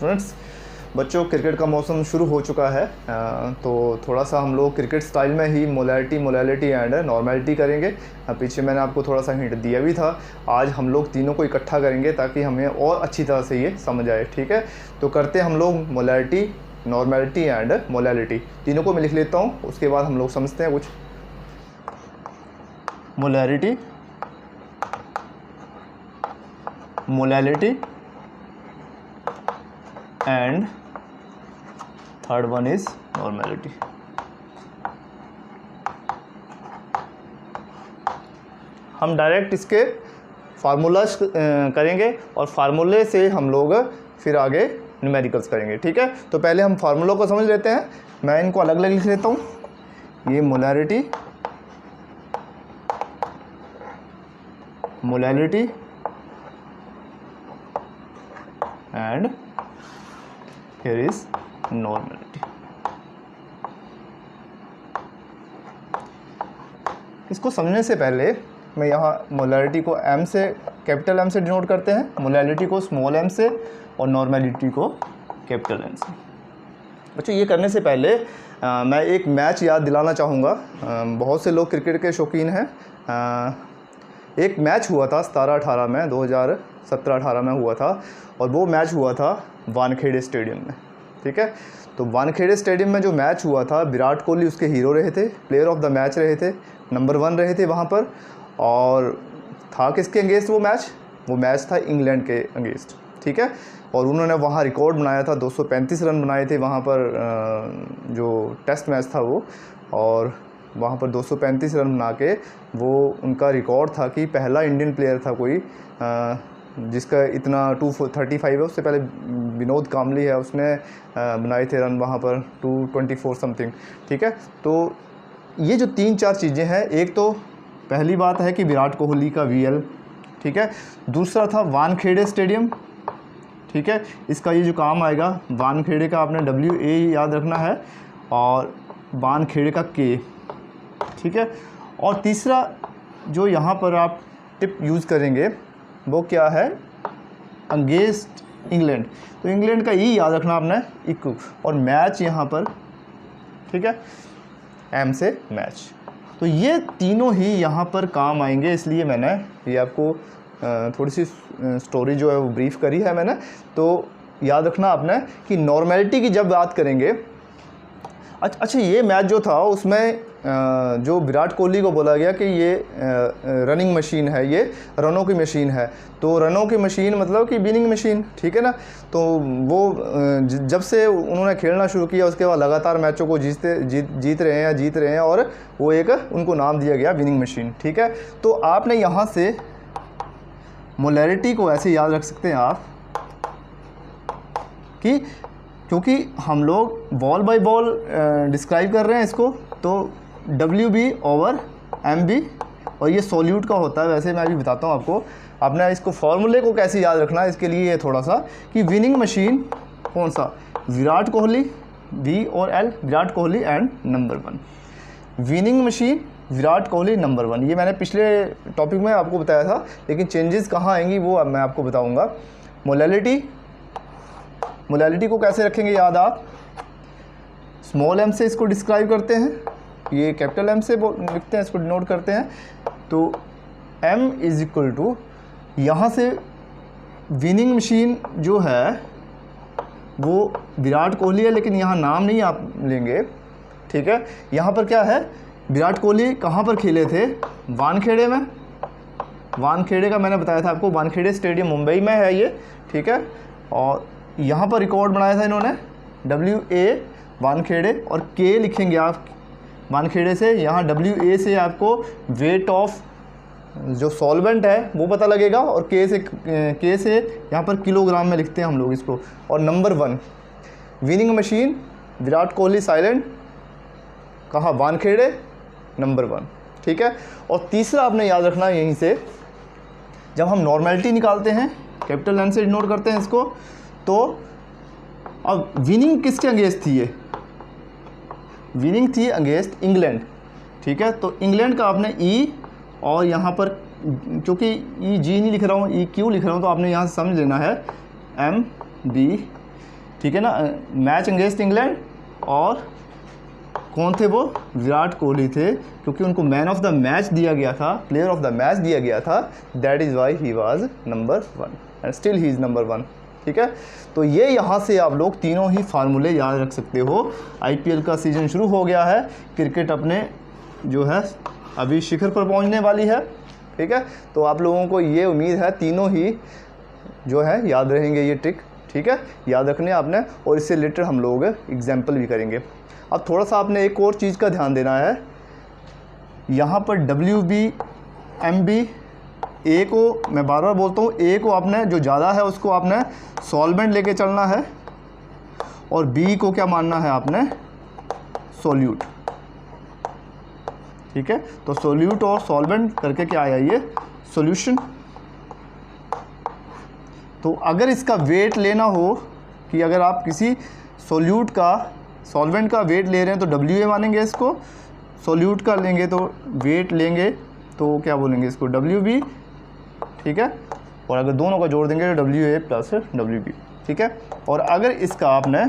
Students, बच्चों cricket का मौसम शुरू हो चुका है, तो थोड़ा सा हम लोग क्रिकेट स्टाइल में ही मोलैलिटी एंड नॉर्मेलिटी करेंगे। पीछे मैंने आपको थोड़ा सा हिंट दिया भी था। आज हम लोग तीनों को इकट्ठा करेंगे ताकि हमें और अच्छी तरह से ये समझ आए। ठीक है, तो करते हैं हम लोग मोलैलिटी, नॉर्मेलिटी एंड मोलैलिटी, तीनों को मैं लिख लेता हूँ, उसके बाद हम लोग समझते हैं कुछ। Molality, molality and third one is normality. हम डायरेक्ट इसके फार्मूलाज करेंगे और फार्मूले से हम लोग फिर आगे न्यूमेरिकल्स करेंगे। ठीक है, तो पहले हम फार्मूलों को समझ लेते हैं। मैं इनको अलग अलग लिख लेता हूँ। ये molality, molality and here is normality. इसको समझने से पहले मैं यहाँ मोलैलिटी को एम से, कैपिटल एम से डिनोट करते हैं, मोलैलिटी को स्मॉल एम से और नॉर्मेलिटी को कैपिटल एम से। बच्चों ये करने से पहले मैं एक मैच याद दिलाना चाहूँगा। बहुत से लोग क्रिकेट के शौकीन हैं। एक मैच हुआ था 17-18 में, 2017-18 में हुआ था, और वो मैच हुआ था वानखेड़े स्टेडियम में। ठीक है, तो वानखेड़े स्टेडियम में जो मैच हुआ था, विराट कोहली उसके हीरो रहे थे, प्लेयर ऑफ द मैच रहे थे, नंबर 1 रहे थे वहाँ पर। और था किसके अगेंस्ट वो मैच? वो मैच था इंग्लैंड के अगेंस्ट। ठीक है, और उन्होंने वहाँ रिकॉर्ड बनाया था, 235 रन बनाए थे वहाँ पर, जो टेस्ट मैच था वो, और वहाँ पर 235 रन बना के वो उनका रिकॉर्ड था कि पहला इंडियन प्लेयर था कोई जिसका इतना 235 है। उससे पहले विनोद कांबली है, उसने बनाए थे रन वहाँ पर 224 समथिंग। ठीक है, तो ये जो 3-4 चीज़ें हैं, एक तो पहली बात है कि विराट कोहली का VL, ठीक है, दूसरा था वानखेड़े स्टेडियम। ठीक है, इसका ये जो काम आएगा, वानखेड़े का आपने WA याद रखना है और वानखेड़े का K। ठीक है, और तीसरा जो यहाँ पर आप टिप यूज़ करेंगे वो क्या है? अगेंस्ट इंग्लैंड, तो इंग्लैंड का E याद रखना आपने, इक्वल, और मैच यहाँ पर। ठीक है, M से मैच। तो ये तीनों ही यहाँ पर काम आएंगे, इसलिए मैंने ये आपको थोड़ी सी स्टोरी जो है वो ब्रीफ करी है मैंने। तो याद रखना आपने कि नॉर्मेलिटी की जब बात करेंगे, अच्छा ये मैच जो था उसमें जो विराट कोहली को बोला गया कि ये रनिंग मशीन है, ये रनों की मशीन है। तो रनों की मशीन मतलब कि विनिंग मशीन। ठीक है ना, तो वो जब से उन्होंने खेलना शुरू किया उसके बाद लगातार मैचों को जीत रहे हैं और वो एक उनको नाम दिया गया विनिंग मशीन। ठीक है, तो आपने यहाँ से मोलैलिटी को ऐसे याद रख सकते हैं आप कि क्योंकि हम लोग बॉल बाय बॉल डिस्क्राइब कर रहे हैं इसको, तो WB/MB, और ये सॉल्यूट का होता है। वैसे मैं अभी बताता हूँ आपको। आपने इसको फॉर्मूले को कैसे याद रखना है, इसके लिए ये थोड़ा सा कि विनिंग मशीन कौन सा? विराट कोहली, V और L, Virat Kohli and number 1। Winning machine Virat Kohli number 1। ये मैंने पिछले टॉपिक में आपको बताया था, लेकिन चेंजेस कहाँ आएंगी वो अब मैं आपको बताऊँगा। मोलैलिटी को कैसे रखेंगे याद आप? स्मॉल m से इसको डिस्क्राइब करते हैं, ये कैपिटल M से लिखते हैं, इसको डिनोट करते हैं। तो M इज इक्वल टू, यहाँ से विनिंग मशीन जो है वो विराट कोहली है, लेकिन यहाँ नाम नहीं आप लेंगे। ठीक है, यहाँ पर क्या है? विराट कोहली कहाँ पर खेले थे? वानखेड़े में। वानखेड़े का मैंने बताया था आपको, वानखेड़े स्टेडियम मुंबई में है ये। ठीक है, और यहाँ पर रिकॉर्ड बनाया था इन्होंने, WA वानखेड़े, और K लिखेंगे आप वानखेड़े से। यहाँ WA से आपको वेट ऑफ जो सॉल्वेंट है वो पता लगेगा, और K से यहाँ पर किलोग्राम में लिखते हैं हम लोग इसको। और number 1 winning machine Virat Kohli silent, कहाँ? वानखेड़े, नंबर 1। ठीक है, और तीसरा आपने याद रखना यहीं से, जब हम नॉर्मेलिटी निकालते हैं, कैपिटल N से डिनोट करते हैं इसको, तो अब विनिंग किसके अगेंस्ट थी? ये विनिंग थी अगेंस्ट इंग्लैंड। ठीक है, तो इंग्लैंड का आपने E, और यहाँ पर क्योंकि EG नहीं लिख रहा हूँ, EQ लिख रहा हूँ, तो आपने यहाँ से समझ लेना है MB ठीक है ना, मैच अगेंस्ट इंग्लैंड, और कौन थे वो, विराट कोहली थे, क्योंकि उनको मैन ऑफ द मैच दिया गया था, प्लेयर ऑफ द मैच दिया गया था, that is why he was number 1 and still he is number 1। ठीक है, तो ये यहाँ से आप लोग तीनों ही फार्मूले याद रख सकते हो। आईपीएल का सीज़न शुरू हो गया है, क्रिकेट अपने जो है अभी शिखर पर पहुँचने वाली है। ठीक है, तो आप लोगों को ये उम्मीद है तीनों ही जो है याद रहेंगे ये ट्रिक। ठीक है, याद रखने आपने, और इससे रिलेटेड हम लोग एग्जाम्पल भी करेंगे। अब थोड़ा सा आपने एक और चीज़ का ध्यान देना है, यहाँ पर WB MB, ए को मैं बार बार बोलता हूँ, ए को आपने जो ज़्यादा है उसको आपने सॉल्वेंट लेके चलना है, और बी को क्या मानना है आपने, सोल्यूट। ठीक है, तो सोल्यूट और सॉल्वेंट करके क्या आया ये, सॉल्यूशन। तो अगर इसका वेट लेना हो कि अगर आप किसी सोल्यूट का, सॉल्वेंट का वेट ले रहे हैं तो WA मानेंगे इसको, सोल्यूट का लेंगे तो वेट लेंगे तो क्या बोलेंगे इसको, WB। ठीक है, और अगर दोनों का जोड़ देंगे तो WA प्लस WB। ठीक है, और अगर इसका आपने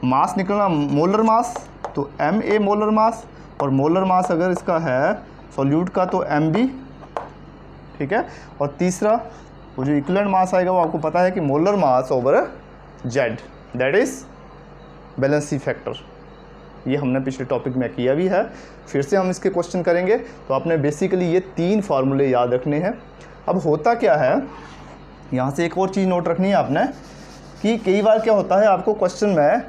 मास निकलना, मोलर मास, तो MA मोलर मास, और मोलर मास अगर इसका है सोल्यूट का तो MB। ठीक है, और तीसरा वो जो इक्विवेलेंट मास आएगा वो आपको पता है कि molar mass over Z, that is valency factor. ये हमने पिछले टॉपिक में किया भी है, फिर से हम इसके क्वेश्चन करेंगे। तो आपने बेसिकली ये 3 फार्मूले याद रखने हैं। अब होता क्या है, यहाँ से एक और चीज़ नोट रखनी है आपने कि कई बार क्या होता है, आपको क्वेश्चन में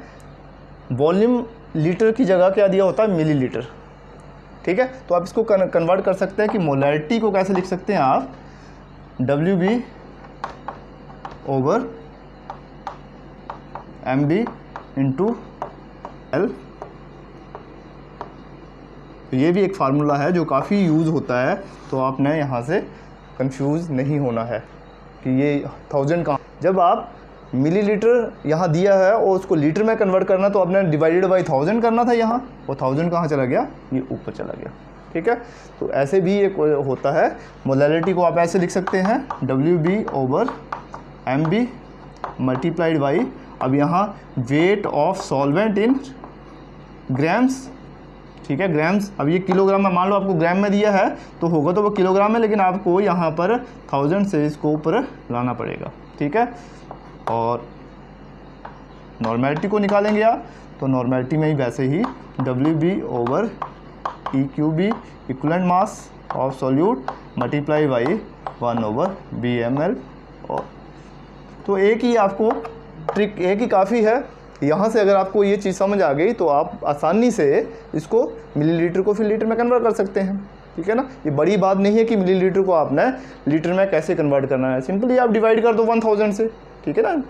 वॉल्यूम लीटर की जगह क्या दिया होता है, मिलीलीटर। ठीक है, तो आप इसको कन्वर्ट कर सकते हैं कि मोलैरिटी को कैसे लिख सकते हैं आप, WB over MB into L। तो ये भी एक फार्मूला है जो काफ़ी यूज़ होता है, तो आपने यहाँ से कंफ्यूज नहीं होना है कि ये 1000 कहाँ, जब आप मिलीलीटर यहाँ दिया है और उसको लीटर में कन्वर्ट करना तो आपने डिवाइडेड बाई 1000 करना था यहाँ, और 1000 कहाँ चला गया, ये ऊपर चला गया। ठीक है, तो ऐसे भी एक होता है। मोलैरिटी को आप ऐसे लिख सकते हैं, WB over MB multiplied by, अब यहाँ weight of solvent in grams. ठीक है, ग्राम्स, अब ये किलोग्राम में, मान लो आपको ग्राम में दिया है तो होगा तो वो किलोग्राम में, लेकिन आपको यहाँ पर 1000 से इसको ऊपर लाना पड़ेगा। ठीक है, और नॉर्मेलिटी को निकालेंगे आप, तो नॉर्मेलिटी में ही वैसे ही WB over EQB equivalent mass of solute multiply by 1 over BML। और तो एक ही आपको ट्रिक, एक ही काफ़ी है। यहाँ से अगर आपको ये चीज़ समझ आ गई तो आप आसानी से इसको मिलीलीटर को फिर लीटर में कन्वर्ट कर सकते हैं। ठीक है ना, ये बड़ी बात नहीं है कि मिलीलीटर को आपने लीटर में कैसे कन्वर्ट करना है, सिंपली आप डिवाइड कर दो 1000 से। ठीक है ना,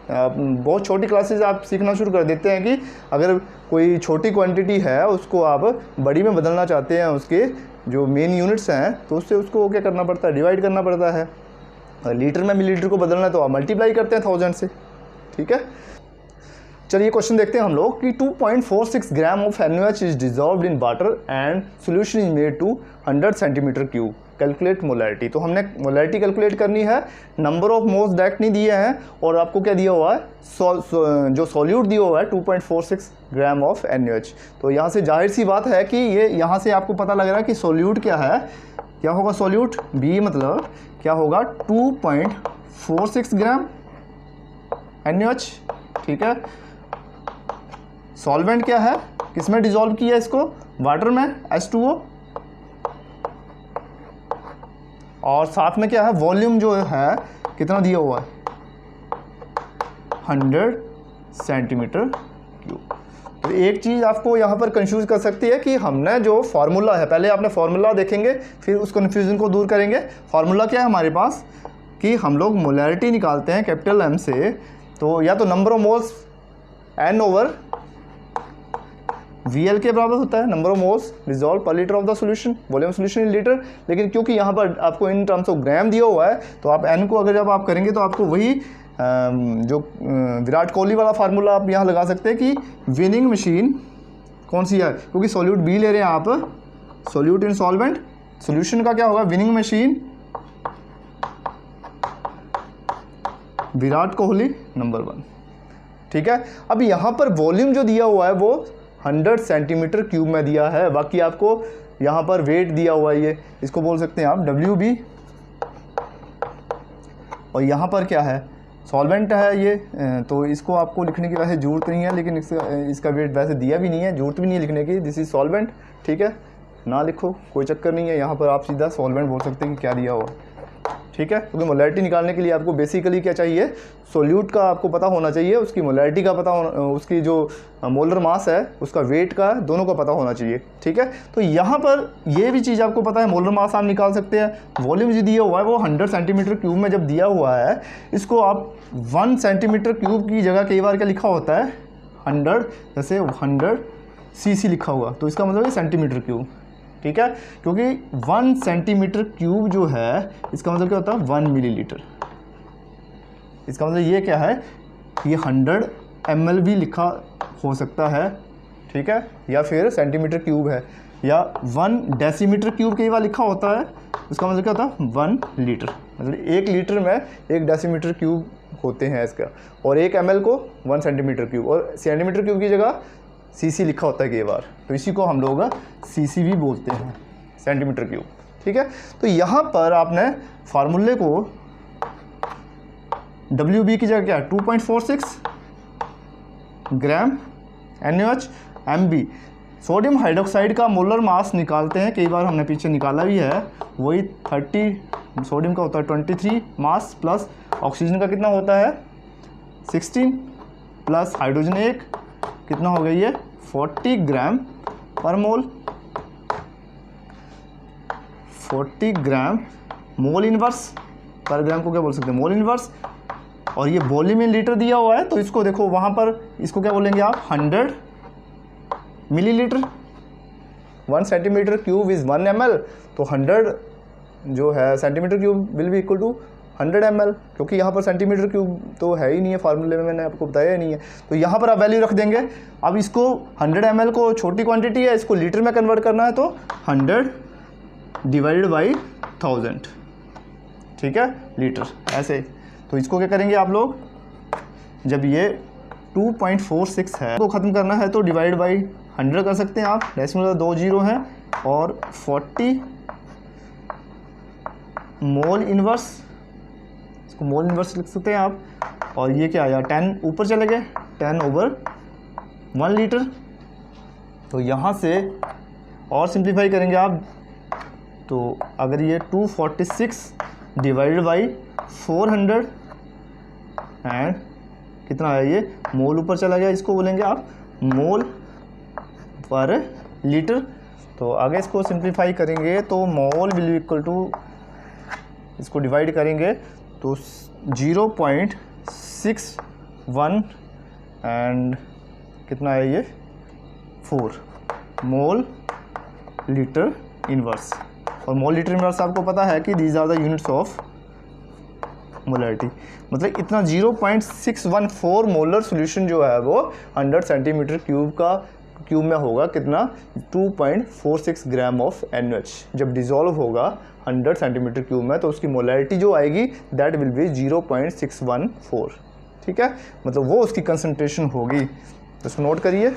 बहुत छोटी क्लासेस आप सीखना शुरू कर देते हैं कि अगर कोई छोटी क्वांटिटी है उसको आप बड़ी में बदलना चाहते हैं, उसके जो मेन यूनिट्स हैं, तो उससे उसको क्या करना पड़ता है, डिवाइड करना पड़ता है। लीटर में मिलीलीटर को बदलना है तो आप मल्टीप्लाई करते हैं 1000 से। ठीक है, चलिए क्वेश्चन देखते हैं हम लोग कि 2.46 gram of NaOH is dissolved in water and solution is made to 100 centimetre cube, calculate molarity. तो हमने मोलैरिटी कैलकुलेट करनी है, नंबर ऑफ मोल्स डायरेक्ट नहीं दिए हैं, और आपको क्या दिया हुआ है, जो सॉल्यूट दिया हुआ है 2.46 ग्राम ऑफ NaOH। तो यहाँ से जाहिर सी बात है कि ये यहाँ से आपको पता लग रहा है कि सॉल्यूट क्या है, क्या होगा सॉल्यूट, B मतलब क्या होगा 2.46 ग्राम NaOH। ठीक है, सॉल्वेंट क्या है, किसमें डिसॉल्व किया इसको, वाटर में H2O, और साथ में क्या है, वॉल्यूम जो है कितना दिया हुआ है 100 सेंटीमीटर क्यूब। तो एक चीज़ आपको यहाँ पर कंफ्यूज कर सकती है कि हमने जो फार्मूला है, पहले आपने फार्मूला देखेंगे फिर उस कन्फ्यूजन को दूर करेंगे। फार्मूला क्या है हमारे पास कि हम लोग मोलैरिटी निकालते हैं कैपिटल M से, तो या तो number of moles N over VL के बराबर होता है, नंबर ऑफ मोल्स डिसॉल्व पर litre of the solution, volume solution in litre. लेकिन क्योंकि यहाँ पर आपको इन टर्म्स ऑफ ग्राम दिया हुआ है तो आप N को अगर जब आप करेंगे तो आपको वही जो विराट कोहली वाला फार्मूला आप यहाँ लगा सकते हैं कि विनिंग मशीन कौन सी है, क्योंकि सॉल्यूट B ले रहे हैं आप, सॉल्यूट इन सॉल्वेंट, सॉल्यूशन का क्या होगा winning machine Virat Kohli number 1। ठीक है। अब यहाँ पर वॉल्यूम जो दिया हुआ है वो 100 सेंटीमीटर क्यूब में दिया है, बाकी आपको यहाँ पर वेट दिया हुआ है, ये इसको बोल सकते हैं आप WB। और यहाँ पर क्या है, सॉल्वेंट है ये, तो इसको आपको लिखने की वैसे ज़रूरत नहीं है, लेकिन इसका वेट वैसे दिया भी नहीं है, ज़रूरत भी नहीं है लिखने की, दिस इज़ सॉल्वेंट, ठीक है, ना लिखो कोई चक्कर नहीं है, यहाँ पर आप सीधा सॉल्वेंट बोल सकते हैं कि क्या दिया हुआ, ठीक है। क्योंकि मोलैरिटी निकालने के लिए आपको बेसिकली क्या चाहिए, सोल्यूट का आपको पता होना चाहिए, उसकी मोलैरिटी का पता होना, उसकी जो मोलर मास है उसका वेट का, दोनों का पता होना चाहिए, ठीक है। तो यहाँ पर ये भी चीज़ आपको पता है, मोलर मास आप निकाल सकते हैं। वॉल्यूम जो दिया हुआ है वो 100 सेंटीमीटर क्यूब में जब दिया हुआ है, इसको आप 1 सेंटीमीटर क्यूब की जगह कई बार क्या लिखा होता है 100, जैसे 100 cc लिखा हुआ, तो इसका मतलब है सेंटीमीटर क्यूब, ठीक है। क्योंकि 1 सेंटीमीटर क्यूब जो है इसका मतलब क्या होता है 1 मिलीलीटर। इसका मतलब ये क्या है, ये 100 ml भी लिखा हो सकता है, ठीक है, या फिर सेंटीमीटर क्यूब है, या 1 डेसीमीटर क्यूब कई बार लिखा होता है, इसका मतलब क्या होता है 1 लीटर, मतलब 1 लीटर में 1 डेसीमीटर क्यूब होते हैं इसका, और 1 ml को 1 सेंटीमीटर क्यूब, और सेंटीमीटर क्यूब की जगह cc लिखा होता है कई बार, तो इसी को हम लोग cc भी बोलते हैं, सेंटीमीटर क्यूब, ठीक है। तो यहाँ पर आपने फार्मूले को WB की जगह क्या है 2.46 ग्राम NaOH MB। सोडियम हाइड्रोक्साइड का मोलर मास निकालते हैं, कई बार हमने पीछे निकाला भी है, वही 30, सोडियम का होता है 23 मास, प्लस ऑक्सीजन का कितना होता है 16, प्लस हाइड्रोजन 1 कितना हो गई है 40 ग्राम पर मोल, 40 ग्राम मोल इनवर्स, पर ग्राम को क्या बोल सकते हैं मोल इनवर्स। और ये वॉल्यूम इन लीटर दिया हुआ है, तो इसको देखो वहाँ पर इसको क्या बोलेंगे आप 100 millilitre. 1 centimetre cube is 1 ml, तो 100 जो है centimetre cube will be equal to 100 ml, क्योंकि यहाँ पर सेंटीमीटर क्यूब तो है ही नहीं है फार्मूले में, मैंने आपको बताया ही नहीं है, तो यहाँ पर आप वैल्यू रख देंगे। अब इसको 100 ml को छोटी क्वांटिटी है, इसको लीटर में कन्वर्ट करना है, तो 100 डिवाइडेड बाई 1000, ठीक है, लीटर ऐसे। तो इसको क्या करेंगे आप लोग, जब ये 2.46 है तो ख़त्म करना है तो डिवाइड बाई 100 कर सकते हैं आप, डेसिमल 2 0 हैं, और 40 मोल इनवर्स, इसको मोल इनवर्स लिख सकते हैं आप, और ये क्या आया 10 ऊपर चले गए, 10/1 लीटर। तो यहाँ से और सिंप्लीफाई करेंगे आप, तो अगर ये 246 डिवाइडेड बाई 400 एंड कितना आया, ये मोल ऊपर चला गया, इसको बोलेंगे आप मोल पर लीटर। तो आगे इसको सिंप्लीफाई करेंगे तो मोल विल बी इक्वल टू, इसको डिवाइड करेंगे तो 0.61 एंड कितना है ये 4 मोल लीटर इनवर्स। और मोल लीटर इनवर्स आपको पता है कि these are the units of molarity, मतलब इतना 0.614 मोलर सोल्यूशन जो है वो 100 सेंटीमीटर क्यूब में होगा, कितना 2.46 ग्राम ऑफ NaOH। जब डिज़ोल्व होगा 100 सेंटीमीटर क्यूब में, तो उसकी मोलैरिटी जो आएगी दैट विल बी 0.614, ठीक है, मतलब वो उसकी कंसंट्रेशन होगी, तो इसको नोट करिए।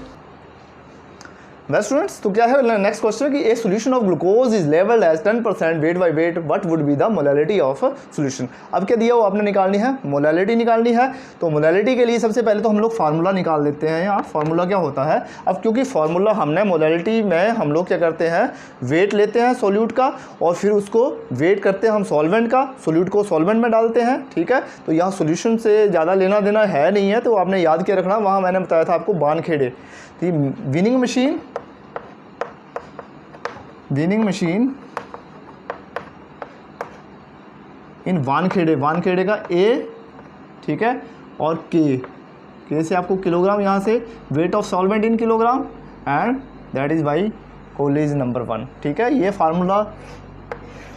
वेल स्टूडेंट्स, तो क्या है नेक्स्ट क्वेश्चन कि a solution of glucose is labelled as 10% weight by weight, what would be the molarity of solution. अब क्या दिया वो आपने निकालनी है, मोलैरिटी निकालनी है। तो मोलैरिटी के लिए सबसे पहले तो हम लोग फार्मूला निकाल लेते हैं। यहाँ फार्मूला क्या होता है, अब क्योंकि फार्मूला हमने मोलैरिटी में हम लोग क्या करते हैं, वेट लेते हैं सोल्यूट का, और फिर उसको वेट करते हैं हम सॉल्वेंट का, सोल्यूट को सॉल्वेंट में डालते हैं, ठीक है। तो यहाँ सोल्यूशन से ज़्यादा लेना देना है नहीं है, तो आपने याद के रखना, वहाँ मैंने बताया था आपको वानखेड़े, विनिंग मशीन इन वानखेड़े का ए, ठीक है, और के से आपको किलोग्राम, यहाँ से weight of solvent in kilogram, and that is by college number 1, ठीक है। ये फार्मूला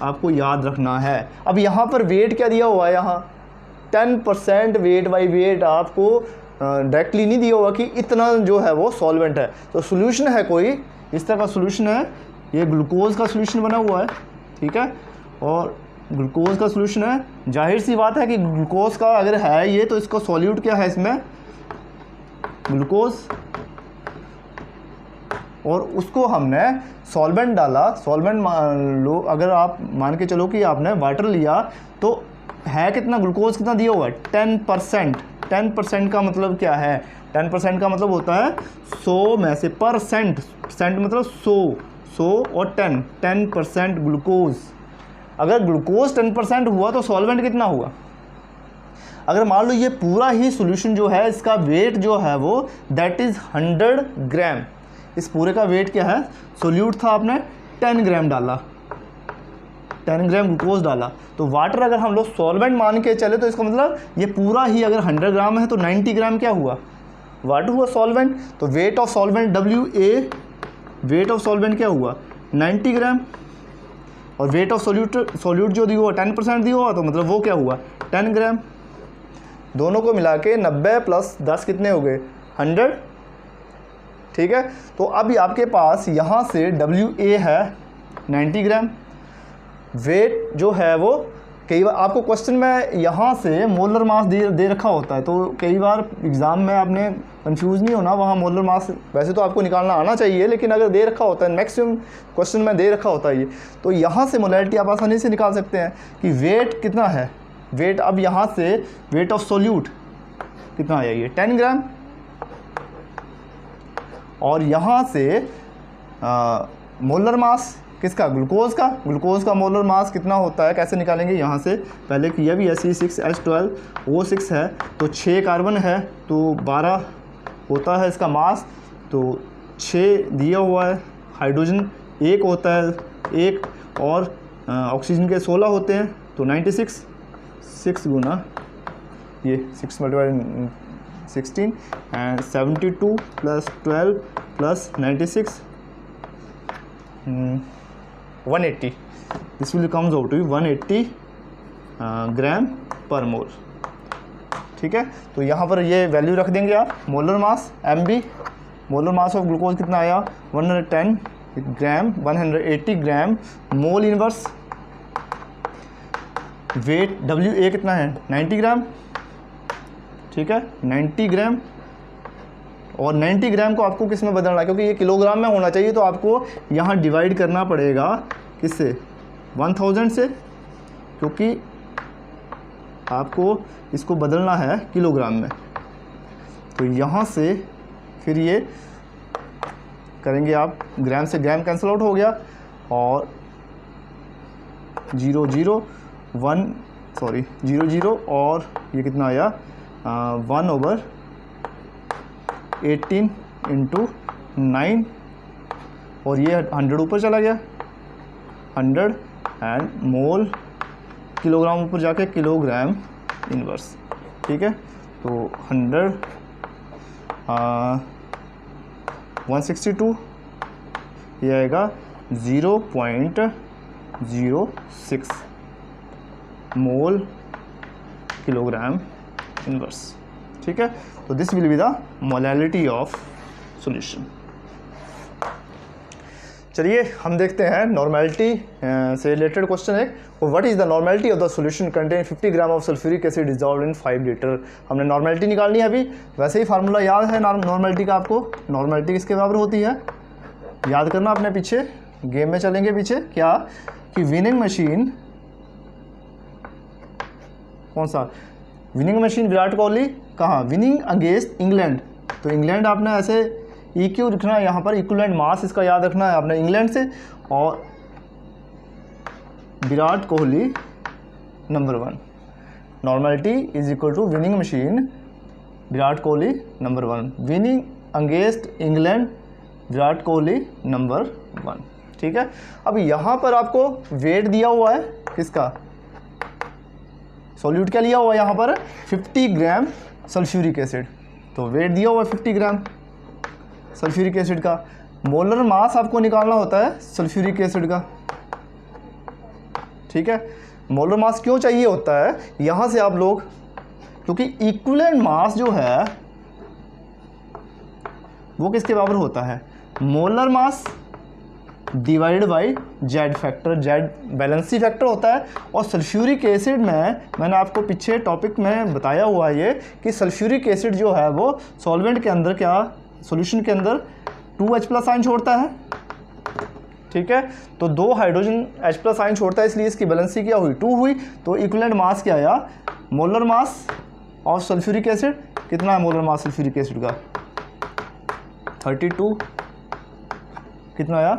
आपको याद रखना है। अब यहाँ पर वेट क्या दिया हुआ है, यहाँ 10% वेट बाई वेट आपको डायरेक्टली नहीं दिया हुआ कि इतना जो है वो सॉल्वेंट है। तो सोल्यूशन है कोई इस तरह का सोल्यूशन है, ये ग्लूकोज का सोल्यूशन बना हुआ है, ठीक है, और ग्लूकोज का सोल्यूशन है, जाहिर सी बात है कि ग्लूकोज का अगर है ये, तो इसका सॉल्यूट क्या है, इसमें ग्लूकोज, और उसको हमने सॉल्वेंट डाला। सॉल्वेंट मान लो, अगर आप मान के चलो कि आपने वाटर लिया तो है कितना, ग्लूकोज कितना दिया हुआ है, 10%। 10% का मतलब क्या है, 10% का मतलब होता है 100 में से परसेंट, परसेंट मतलब 100 और 10% ग्लूकोज। अगर ग्लूकोज 10% हुआ तो सॉल्वेंट कितना हुआ। अगर मान लो ये पूरा ही सॉल्यूशन जो है इसका वेट जो है वो दैट इज़ 100 ग्राम, इस पूरे का वेट क्या है, सोल्यूट था आपने 10 ग्राम डाला, 10 ग्राम ग्लूकोज डाला, तो वाटर अगर हम लोग सॉल्वेंट मान के चले तो इसका मतलब ये पूरा ही अगर 100 ग्राम है तो 90 ग्राम क्या हुआ, वाटर हुआ सॉल्वेंट। तो weight of solvent WA, weight of solvent क्या हुआ 90 ग्राम, और वेट ऑफ सोल्यूट जो दिया हुआ 10% दिया हुआ तो मतलब वो क्या हुआ 10 ग्राम। दोनों को मिला के 90 + 10 कितने हो गए 100, ठीक है। तो अभी आपके पास यहाँ से WA है 90 ग्राम, वेट जो है वो कई बार आपको क्वेश्चन में यहाँ से मोलर मास दे रखा होता है, तो कई बार एग्ज़ाम में आपने कंफ्यूज नहीं होना, वहाँ मोलर मास वैसे तो आपको निकालना आना चाहिए, लेकिन अगर दे रखा होता है मैक्सिमम क्वेश्चन में दे रखा होता है ये, तो यहाँ से मोलैरिटी आप आसानी से निकाल सकते हैं कि वेट कितना है। वेट अब यहाँ से वेट ऑफ सोल्यूट कितना आया ये 10 ग्राम, और यहाँ से मोलर मास किसका, ग्लूकोज का, ग्लूकोज का मोलर मास कितना होता है, कैसे निकालेंगे, यहाँ से पहले किया भी Ce6H12O6 है, तो 6 कार्बन है तो 12 होता है इसका मास, तो 6 दिया हुआ है, हाइड्रोजन 1 होता है 1, और ऑक्सीजन के 16 होते हैं, तो 96, 6 गुना ये 6 × 16 and 72 + 12 + 96 180, this will comes out to 180 gram per mole, ठीक है। तो यहाँ पर ये वैल्यू रख देंगे आप, molar mass MB, molar mass of glucose कितना आया 110 ग्राम, 180 ग्राम मोल इनवर्स, वेट WA कितना है 90 ग्राम, ठीक है 90 ग्राम, और 90 ग्राम को आपको किस में बदलना है, क्योंकि ये किलोग्राम में होना चाहिए, तो आपको यहाँ डिवाइड करना पड़ेगा किससे 1000 से, क्योंकि आपको इसको बदलना है किलोग्राम में। तो यहाँ से फिर ये करेंगे आप, ग्राम से ग्राम कैंसिल आउट हो गया, और 0 0 और ये कितना आया 1/18 × 9, और ये 100 ऊपर चला गया 100 एंड मोल, किलोग्राम ऊपर जाके किलोग्राम इनवर्स, ठीक है। तो 100 162 ये आएगा 0.06 मोल किलोग्राम इनवर्स, ठीक है। तो this will be the molality of solution. चलिए हम देखते हैं नॉर्मेलिटी से रिलेटेड क्वेश्चन है, what is the normality of the solution contain 50 gram of sulphuric acid dissolved in 5 litre. हमने नॉर्मेलिटी निकालनी है अभी, वैसे ही फार्मूला याद है नॉर्मेलिटी का आपको, नॉर्मेलिटी किसके बराबर होती है याद करना अपने, पीछे गेम में चलेंगे पीछे, क्या कि विनिंग मशीन, कौन सा विनिंग मशीन, विराट कोहली कहाँ, विनिंग अगेंस्ट इंग्लैंड, तो इंग्लैंड आपने ऐसे EQ लिखना है यहाँ पर, इक्विवेलेंट मास इसका याद रखना है आपने इंग्लैंड से, और Virat Kohli number 1, normality is equal to winning machine Virat Kohli number 1, winning against England Virat Kohli number 1, ठीक है। अब यहाँ पर आपको वेट दिया हुआ है किसका, सॉल्यूट क्या लिया हुआ है यहाँ पर 50 ग्राम सल्फ्यूरिक एसिड, तो वेट दिया हुआ है 50 ग्राम सल्फ्यूरिक एसिड का, मोलर मास आपको निकालना होता है सल्फ्यूरिक एसिड का, ठीक है। मोलर मास क्यों चाहिए होता है यहाँ से आप लोग, क्योंकि इक्विवेलेंट मास जो है वो किसके बराबर होता है, molar mass divide by Z factor, Z valency factor होता है। और सल्फ्यूरिक एसिड में मैंने आपको पीछे टॉपिक में बताया हुआ है ये कि सल्फ्यूरिक एसिड जो है वो सॉल्वेंट के अंदर क्या, सॉल्यूशन के अंदर 2H+ आयन छोड़ता है, ठीक है। तो 2 हाइड्रोजन H+ आयन छोड़ता है, इसलिए इसकी बैलेंसी क्या हुई, 2 हुई। तो इक्विवेलेंट मास क्या आया, molar mass of sulphuric acid, कितना है मोलर मास सल्फ्यूरिक एसिड का, 32, कितना आया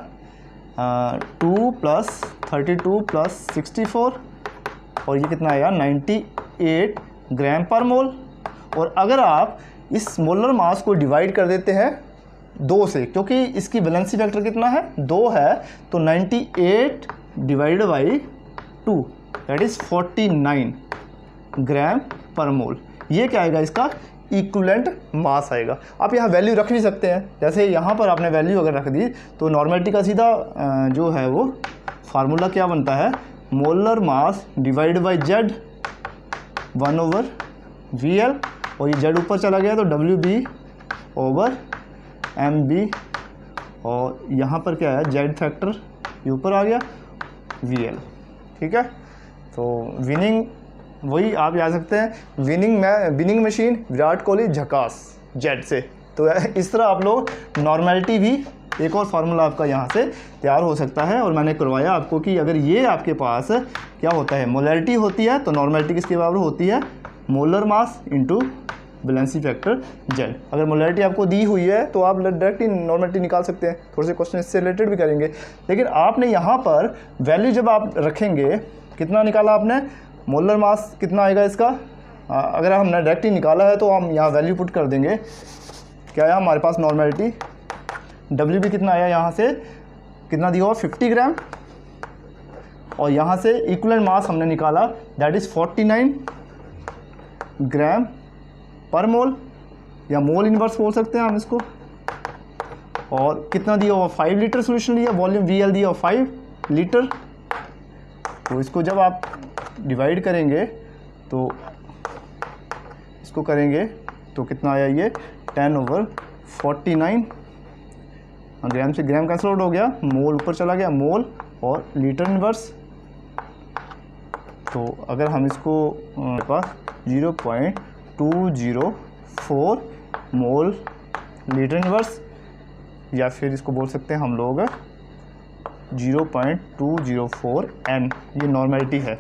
2 + 32 + 64, और ये कितना आया 98 ग्राम पर मोल। और अगर आप इस मोलर मास को डिवाइड कर देते हैं 2 से, क्योंकि इसकी बैलेंसी फैक्टर कितना है 2 है, तो 98 divide by 2 that is 49 gram per मोल। ये क्या आएगा, इसका इक्विवेलेंट मास आएगा। आप यहाँ वैल्यू रख भी सकते हैं, जैसे यहाँ पर आपने वैल्यू अगर रख दी तो नॉर्मेलिटी का सीधा जो है वो फार्मूला क्या बनता है, molar mass divide by Z 1/VL, और ये जेड ऊपर चला गया तो WB/MB, और यहाँ पर क्या है जेड फैक्टर ये ऊपर आ गया VL, ठीक है। तो विनिंग वही आप याद सकते हैं, विनिंग मशीन विराट कोहली झकास जेड से। तो इस तरह आप लोग नॉर्मेलिटी भी, एक और फार्मूला आपका यहाँ से तैयार हो सकता है। और मैंने करवाया आपको कि अगर ये आपके पास क्या होता है, मोलैरिटी होती है, तो नॉर्मेलिटी किसके बराबर होती है, molar mass into valency factor Z. अगर मोलैरिटी आपको दी हुई है तो आप डायरेक्ट ही नॉर्मेलिटी निकाल सकते हैं, थोड़े से क्वेश्चन इससे रिलेटेड भी करेंगे। लेकिन आपने यहाँ पर वैल्यू जब आप रखेंगे, कितना निकाला आपने, मोलर मास कितना आएगा इसका, अगर हमने डायरेक्ट ही निकाला है तो हम यहाँ वैल्यू पुट कर देंगे, क्या आया हमारे पास नॉर्मेलिटी, WB कितना आया, यहाँ से कितना दिया हुआ 50 ग्राम, और यहाँ से इक्विवेलेंट मास हमने निकाला दैट इज़ 49 ग्राम पर मोल, या मोल इनवर्स बोल सकते हैं हम इसको। और कितना दिया हुआ 5 लीटर सोल्यूशन लिया, वॉल्यूम VL दिया हुआ 5 लीटर। तो इसको जब आप डिवाइड करेंगे तो इसको करेंगे तो कितना आया, ये 10/49, ग्राम से ग्राम कैंसिल आउट हो गया, मोल ऊपर चला गया, मोल और लीटर इनवर्स। तो अगर हम इसको हमारे पास 0.204 मोल लीटर इनवर्स, या फिर इसको बोल सकते हैं हम लोग 0.204 N, ये नॉर्मेलिटी है,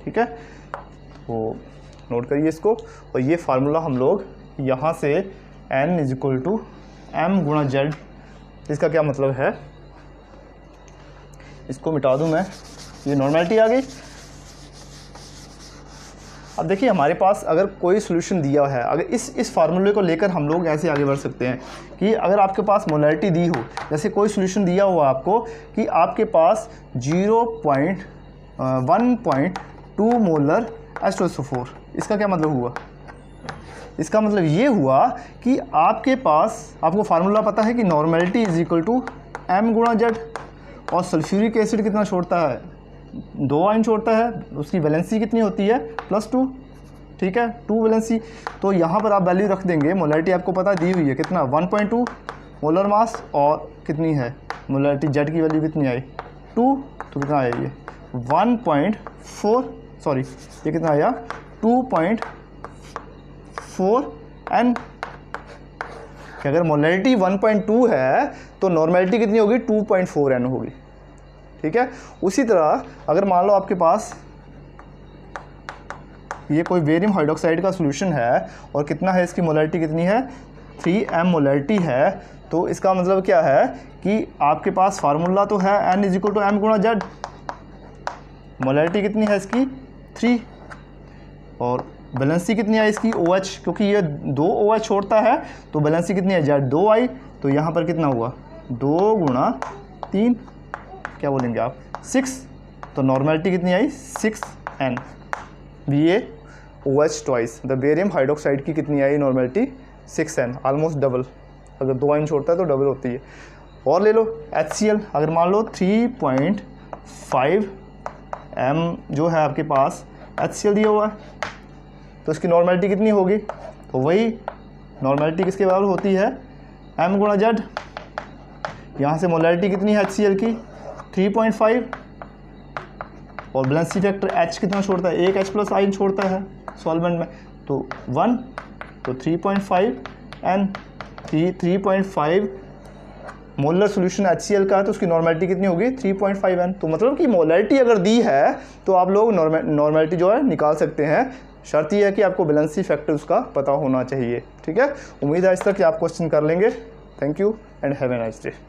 ठीक है। तो नोट करिए इसको। और ये फार्मूला हम लोग यहाँ से N = M × Z, इसका क्या मतलब है, इसको मिटा दूँ मैं, ये नॉर्मेलिटी आ गई। अब देखिए हमारे पास अगर कोई सोल्यूशन दिया है, अगर इस फार्मूले को लेकर हम लोग ऐसे आगे बढ़ सकते हैं कि अगर आपके पास मोलैरिटी दी हो, जैसे कोई सोल्यूशन दिया हुआ आपको कि आपके पास 1.2 मोलर H2SO4, इसका क्या मतलब हुआ, इसका मतलब ये हुआ कि आपके पास, आपको फार्मूला पता है कि नॉर्मेलिटी = M × Z, और सल्फ्यूरिक एसिड कितना छोड़ता है, 2 आयन छोड़ता है, उसकी वैलेंसी कितनी होती है +2, ठीक है, 2 वैलेंसी। तो यहाँ पर आप वैल्यू रख देंगे, मोलैरिटी आपको पता दी हुई है कितना 1.2 मोलर मास, और कितनी है मोलैरिटी जेड की वैल्यू कितनी आई 2, तो कितना आया ये 1.4, सॉरी ये कितना आया 2.4 N। कि अगर मोलैरिटी 1.2 है तो नॉर्मेलिटी कितनी होगी 2.4 N होगी, ठीक है। उसी तरह अगर मान लो आपके पास ये कोई बेरियम हाइड्रोक्साइड का सॉल्यूशन है और कितना है, इसकी मोलैरिटी कितनी है 3M मोलैरिटी है, तो इसका मतलब क्या है कि आपके पास फार्मूला तो है N = M × Z, मोलैरिटी कितनी है इसकी 3, और बैलेंसी कितनी है इसकी OH, क्योंकि ये 2 OH छोड़ता है तो बैलेंसी कितनी है Z 2 आई, तो यहाँ पर कितना हुआ 2 × 3, क्या बोलेंगे आप 6, तो नॉर्मेलिटी कितनी आई 6N। BaOH the barium hydroxide की कितनी आई नॉर्मेलिटी 6N, ऑलमोस्ट डबल, अगर 2 आयन छोड़ता है तो डबल होती है। और ले लो HCl, अगर मान लो 3.5 M जो है आपके पास HCl दिया हुआ है, तो इसकी नॉर्मेलिटी कितनी होगी, तो वही नॉर्मेलिटी किसके बराबर होती है M × Z, यहाँ से मोलैरिटी कितनी है HCl की 3.5 और बैलेंसी फैक्टर H कितना छोड़ता है, 1 H+ आयन छोड़ता है सॉल्वेंट में, तो 1, तो 3.5 एंड 3.5 मोलर सोल्यूशन HCl का है तो उसकी नॉर्मेलिटी कितनी होगी 3.5 N। तो मतलब कि मोलैरिटी अगर दी है तो आप लोग नॉर्मेलिटी जो है निकाल सकते हैं। शर्त यह है कि आपको बैलेंसी फैक्टर उसका पता होना चाहिए। ठीक है, उम्मीद है इस तक कि आप क्वेश्चन कर लेंगे। Thank you and have a nice day.